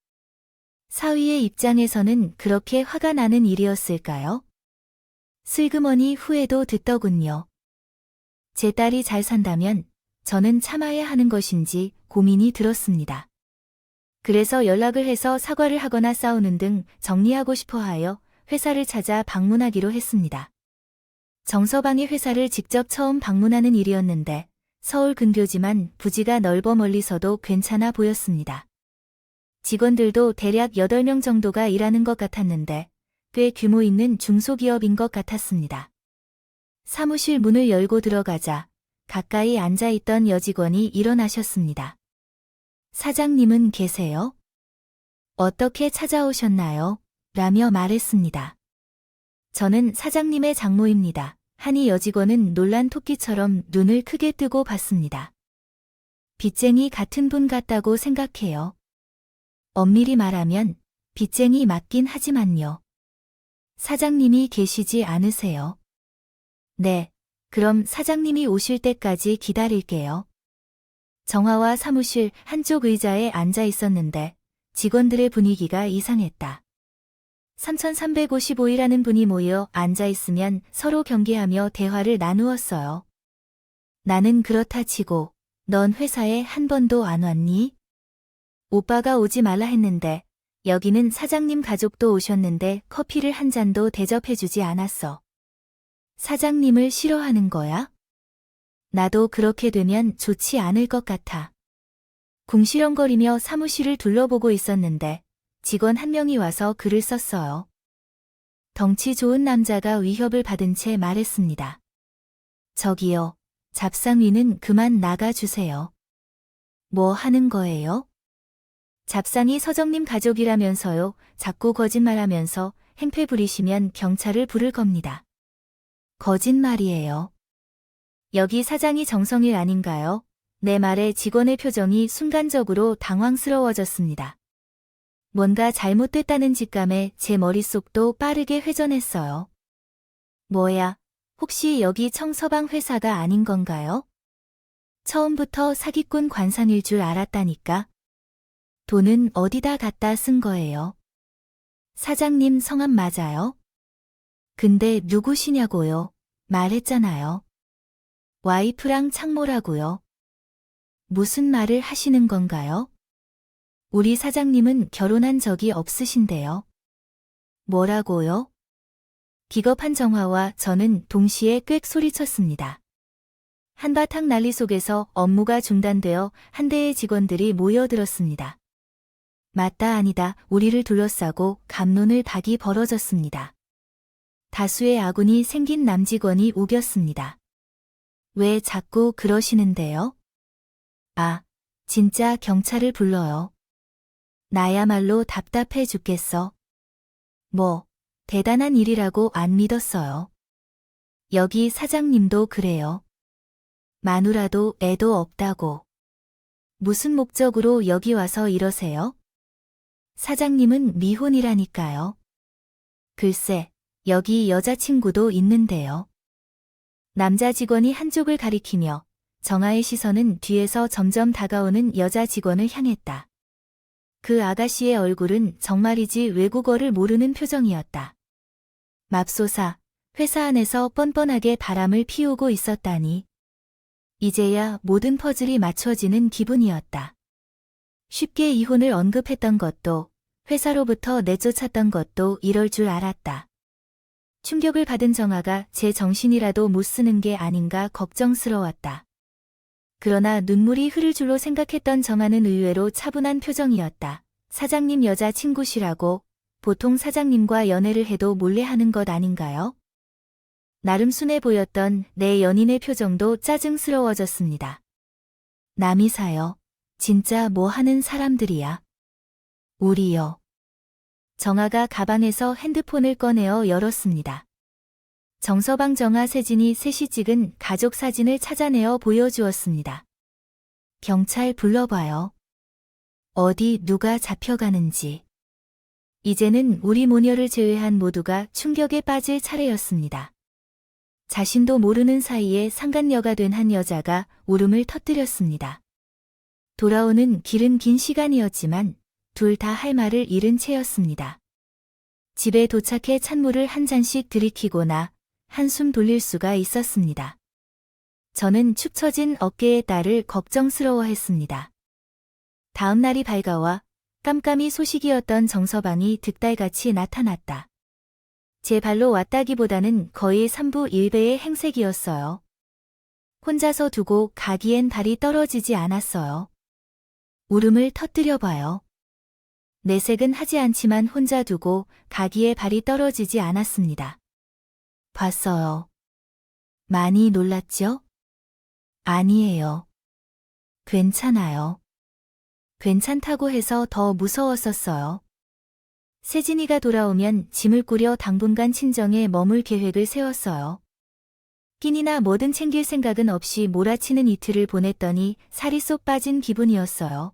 Speaker 1: 사위의 입장에서는 그렇게 화가 나는 일이었을까요? 슬그머니 후회도 듣더군요. 제 딸이 잘 산다면 저는 참아야 하는 것인지 고민이 들었습니다. 그래서 연락을 해서 사과를 하거나 싸우는 등 정리하고 싶어 하여 회사를 찾아 방문하기로 했습니다. 정서방의 회사를 직접 처음 방문하는 일이었는데 서울 근교지만 부지가 넓어 멀리서도 괜찮아 보였습니다. 직원들도 대략 8명 정도가 일하는 것 같았는데 꽤 규모 있는 중소기업인 것 같았습니다. 사무실 문을 열고 들어가자 가까이 앉아있던 여직원이 일어나셨습니다. 사장님은 계세요? 어떻게 찾아오셨나요? 라며 말했습니다. 저는 사장님의 장모입니다. 하니 여직원은 놀란 토끼처럼 눈을 크게 뜨고 봤습니다. 빚쟁이 같은 분 같다고 생각해요. 엄밀히 말하면 빚쟁이 맞긴 하지만요. 사장님이 계시지 않으세요? 네, 그럼 사장님이 오실 때까지 기다릴게요. 정화와 사무실 한쪽 의자에 앉아 있었는데 직원들의 분위기가 이상했다. 3355이라는 분이 모여 앉아 있으면 서로 경계하며 대화를 나누었어요. 나는 그렇다 치고 넌 회사에 한 번도 안 왔니? 오빠가 오지 말라 했는데 여기는 사장님 가족도 오셨는데 커피를 한 잔도 대접해주지 않았어. 사장님을 싫어하는 거야? 나도 그렇게 되면 좋지 않을 것 같아. 궁시렁거리며 사무실을 둘러보고 있었는데 직원 한 명이 와서 글을 썼어요. 덩치 좋은 남자가 위협을 받은 채 말했습니다. 저기요, 잡상위는 그만 나가주세요. 뭐 하는 거예요? 잡상이 서정님 가족이라면서요. 자꾸 거짓말하면서 행패 부리시면 경찰을 부를 겁니다. 거짓말이에요. 여기 사장이 정성일 아닌가요? 내 말에 직원의 표정이 순간적으로 당황스러워졌습니다. 뭔가 잘못됐다는 직감에 제 머릿속도 빠르게 회전했어요. 뭐야, 혹시 여기 청서방 회사가 아닌 건가요? 처음부터 사기꾼 관상일 줄 알았다니까. 돈은 어디다 갖다 쓴 거예요? 사장님 성함 맞아요? 근데 누구시냐고요? 말했잖아요. 와이프랑 창모라고요. 무슨 말을 하시는 건가요? 우리 사장님은 결혼한 적이 없으신데요. 뭐라고요? 기겁한 정화와 저는 동시에 꽥 소리쳤습니다. 한바탕 난리 속에서 업무가 중단되어 한 대의 직원들이 모여들었습니다. 맞다 아니다 우리를 둘러싸고 갑론을 박이 벌어졌습니다. 다수의 아군이 생긴 남직원이 우겼습니다. 왜 자꾸 그러시는데요? 아, 진짜 경찰을 불러요. 나야말로 답답해 죽겠어. 뭐, 대단한 일이라고 안 믿었어요. 여기 사장님도 그래요. 마누라도 애도 없다고. 무슨 목적으로 여기 와서 이러세요? 사장님은 미혼이라니까요. 글쎄, 여기 여자친구도 있는데요. 남자 직원이 한쪽을 가리키며 정아의 시선은 뒤에서 점점 다가오는 여자 직원을 향했다. 그 아가씨의 얼굴은 정말이지 외국어를 모르는 표정이었다. 맙소사, 회사 안에서 뻔뻔하게 바람을 피우고 있었다니. 이제야 모든 퍼즐이 맞춰지는 기분이었다. 쉽게 이혼을 언급했던 것도, 회사로부터 내쫓았던 것도 이럴 줄 알았다. 충격을 받은 정아가 제 정신이라도 못 쓰는 게 아닌가 걱정스러웠다. 그러나 눈물이 흐를 줄로 생각했던 정아는 의외로 차분한 표정이었다. 사장님 여자친구시라고 보통 사장님과 연애를 해도 몰래 하는 것 아닌가요? 나름 순해 보였던 내 연인의 표정도 짜증스러워졌습니다. 남이사요. 진짜 뭐 하는 사람들이야. 우리요. 정아가 가방에서 핸드폰을 꺼내어 열었습니다. 정서방 정아 세진이 셋이 찍은 가족 사진을 찾아내어 보여주었습니다. 경찰 불러봐요. 어디 누가 잡혀가는지. 이제는 우리 모녀를 제외한 모두가 충격에 빠질 차례였습니다. 자신도 모르는 사이에 상간녀가 된 한 여자가 울음을 터뜨렸습니다. 돌아오는 길은 긴 시간이었지만 둘 다 할 말을 잃은 채였습니다. 집에 도착해 찬물을 한 잔씩 들이키고나 한숨 돌릴 수가 있었습니다. 저는 축 처진 어깨의 딸을 걱정스러워했습니다. 다음 날이 밝아와 깜깜이 소식이었던 정서방이 득달같이 나타났다. 제 발로 왔다기보다는 거의 3부 1배의 행색이었어요. 혼자서 두고 가기엔 발이 떨어지지 않았어요. 울음을 터뜨려봐요. 내색은 하지 않지만 혼자 두고 가기에 발이 떨어지지 않았습니다. 봤어요. 많이 놀랐죠? 아니에요. 괜찮아요. 괜찮다고 해서 더 무서웠었어요. 세진이가 돌아오면 짐을 꾸려 당분간 친정에 머물 계획을 세웠어요. 끼니나 뭐든 챙길 생각은 없이 몰아치는 이틀을 보냈더니 살이 쏙 빠진 기분이었어요.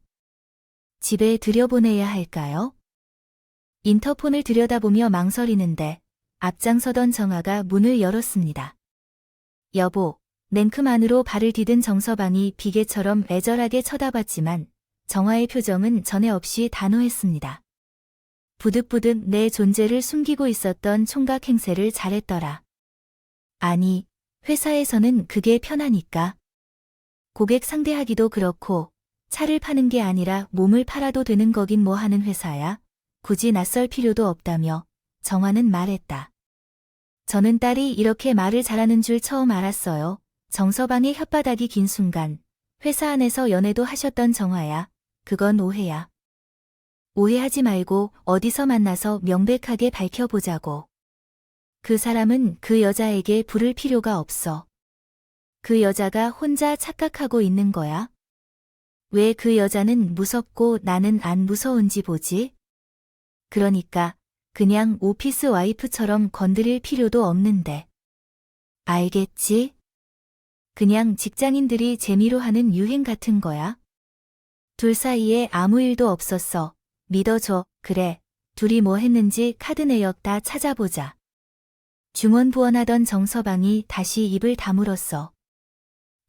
Speaker 1: 집에 들여보내야 할까요? 인터폰을 들여다보며 망설이는데 앞장서던 정아가 문을 열었습니다. 여보, 냉큼 안으로 발을 디딘 정서방이 비계처럼 애절하게 쳐다봤지만 정아의 표정은 전에 없이 단호했습니다. 부득부득 내 존재를 숨기고 있었던 총각 행세를 잘했더라. 아니, 회사에서는 그게 편하니까. 고객 상대하기도 그렇고 차를 파는 게 아니라 몸을 팔아도 되는 거긴 뭐 하는 회사야. 굳이 낯설 필요도 없다며 정화는 말했다. 저는 딸이 이렇게 말을 잘하는 줄 처음 알았어요. 정서방의 혓바닥이 긴 순간 회사 안에서 연애도 하셨던 정화야. 그건 오해야. 오해하지 말고 어디서 만나서 명백하게 밝혀보자고. 그 사람은 그 여자에게 부를 필요가 없어. 그 여자가 혼자 착각하고 있는 거야? 왜 그 여자는 무섭고 나는 안 무서운지 보지? 그러니까 그냥 오피스 와이프처럼 건드릴 필요도 없는데. 알겠지? 그냥 직장인들이 재미로 하는 유행 같은 거야. 둘 사이에 아무 일도 없었어. 믿어줘. 그래. 둘이 뭐 했는지 카드 내역 다 찾아보자. 중언부언하던 정서방이 다시 입을 다물었어.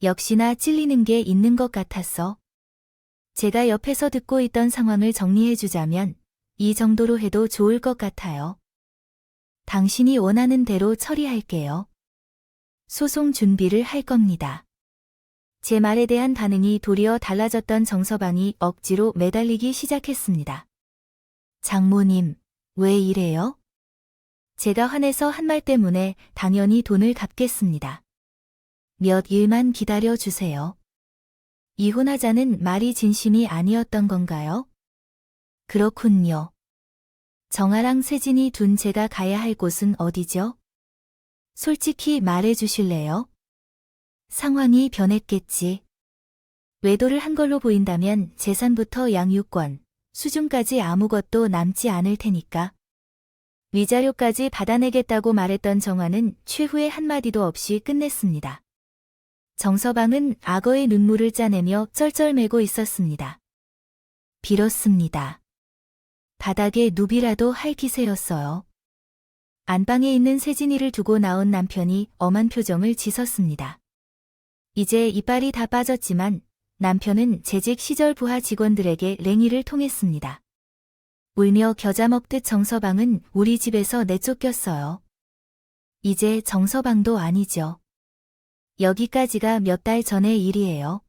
Speaker 1: 역시나 찔리는 게 있는 것 같았어. 제가 옆에서 듣고 있던 상황을 정리해주자면 이 정도로 해도 좋을 것 같아요. 당신이 원하는 대로 처리할게요. 소송 준비를 할 겁니다. 제 말에 대한 반응이 도리어 달라졌던 정서방이 억지로 매달리기 시작했습니다. 장모님, 왜 이래요? 제가 화내서 한 말 때문에 당연히 돈을 갚겠습니다. 몇 일만 기다려 주세요. 이혼하자는 말이 진심이 아니었던 건가요? 그렇군요. 정아랑 세진이 둔 제가 가야 할 곳은 어디죠? 솔직히 말해 주실래요? 상황이 변했겠지. 외도를 한 걸로 보인다면 재산부터 양육권, 수중까지 아무것도 남지 않을 테니까. 위자료까지 받아내겠다고 말했던 정화는 최후의 한마디도 없이 끝냈습니다. 정서방은 악어의 눈물을 짜내며 쩔쩔매고 있었습니다. 빌었습니다. 바닥에 누비라도 할 기세였어요. 안방에 있는 세진이를 두고 나온 남편이 엄한 표정을 짓었습니다. 이제 이빨이 다 빠졌지만 남편은 재직 시절 부하 직원들에게 랭이를 통했습니다. 울며 겨자 먹듯 정서방은 우리 집에서 내쫓겼어요. 이제 정서방도 아니죠. 여기까지가 몇 달 전의 일이에요.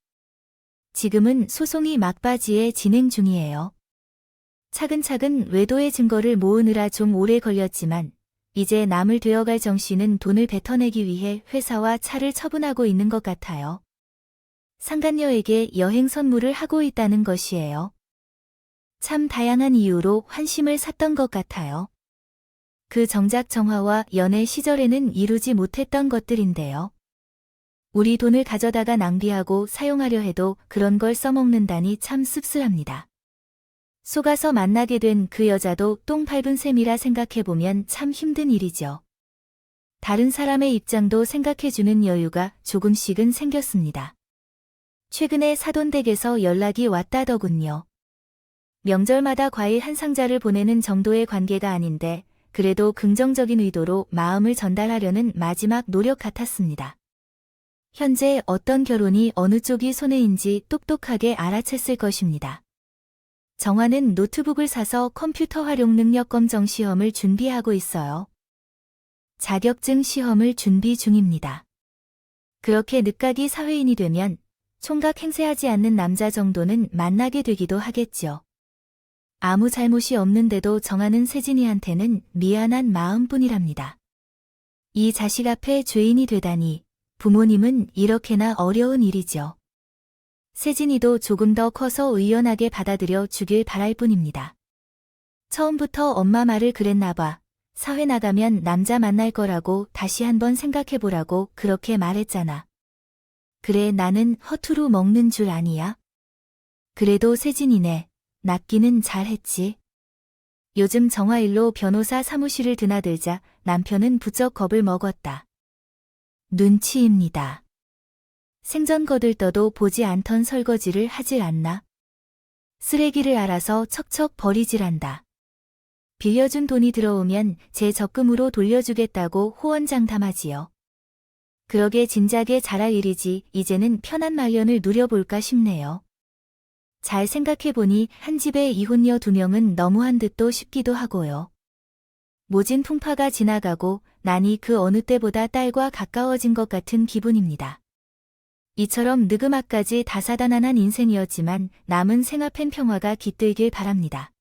Speaker 1: 지금은 소송이 막바지에 진행 중이에요. 차근차근 외도의 증거를 모으느라 좀 오래 걸렸지만 이제 남을 되어갈 정씨는 돈을 뱉어내기 위해 회사와 차를 처분하고 있는 것 같아요. 상간녀에게 여행 선물을 하고 있다는 것이에요. 참 다양한 이유로 환심을 샀던 것 같아요. 그 정작 정화와 연애 시절에는 이루지 못했던 것들인데요. 우리 돈을 가져다가 낭비하고 사용하려 해도 그런 걸 써먹는다니 참 씁쓸합니다. 속아서 만나게 된 그 여자도 똥 밟은 셈이라 생각해보면 참 힘든 일이죠. 다른 사람의 입장도 생각해주는 여유가 조금씩은 생겼습니다. 최근에 사돈댁에서 연락이 왔다더군요. 명절마다 과일 한 상자를 보내는 정도의 관계가 아닌데 그래도 긍정적인 의도로 마음을 전달하려는 마지막 노력 같았습니다. 현재 어떤 결혼이 어느 쪽이 손해인지 똑똑하게 알아챘을 것입니다. 정화는 노트북을 사서 컴퓨터 활용 능력 검정 시험을 준비하고 있어요. 자격증 시험을 준비 중입니다. 그렇게 늦가기 사회인이 되면 총각 행세하지 않는 남자 정도는 만나게 되기도 하겠죠. 아무 잘못이 없는데도 정하는 세진이한테는 미안한 마음뿐이랍니다. 이 자식 앞에 죄인이 되다니 부모님은 이렇게나 어려운 일이죠. 세진이도 조금 더 커서 의연하게 받아들여 주길 바랄 뿐입니다. 처음부터 엄마 말을 그랬나 봐. 사회 나가면 남자 만날 거라고 다시 한번 생각해보라고 그렇게 말했잖아. 그래 나는 허투루 먹는 줄 아니야? 그래도 세진이네. 낫기는 잘했지. 요즘 정화일로 변호사 사무실을 드나들자 남편은 부쩍 겁을 먹었다. 눈치입니다. 생전 거들떠도 보지 않던 설거지를 하질 않나? 쓰레기를 알아서 척척 버리질한다. 빌려준 돈이 들어오면 제 적금으로 돌려주겠다고 호언장담하지요. 그러게 진작에 잘할 일이지 이제는 편한 말년을 누려볼까 싶네요. 잘 생각해보니 한 집에 이혼녀 2명은 너무한 듯도 싶기도 하고요. 모진 풍파가 지나가고 나니 그 어느 때보다 딸과 가까워진 것 같은 기분입니다. 이처럼 느그막까지 다사다난한 인생이었지만 남은 생활펜 평화가 깃들길 바랍니다.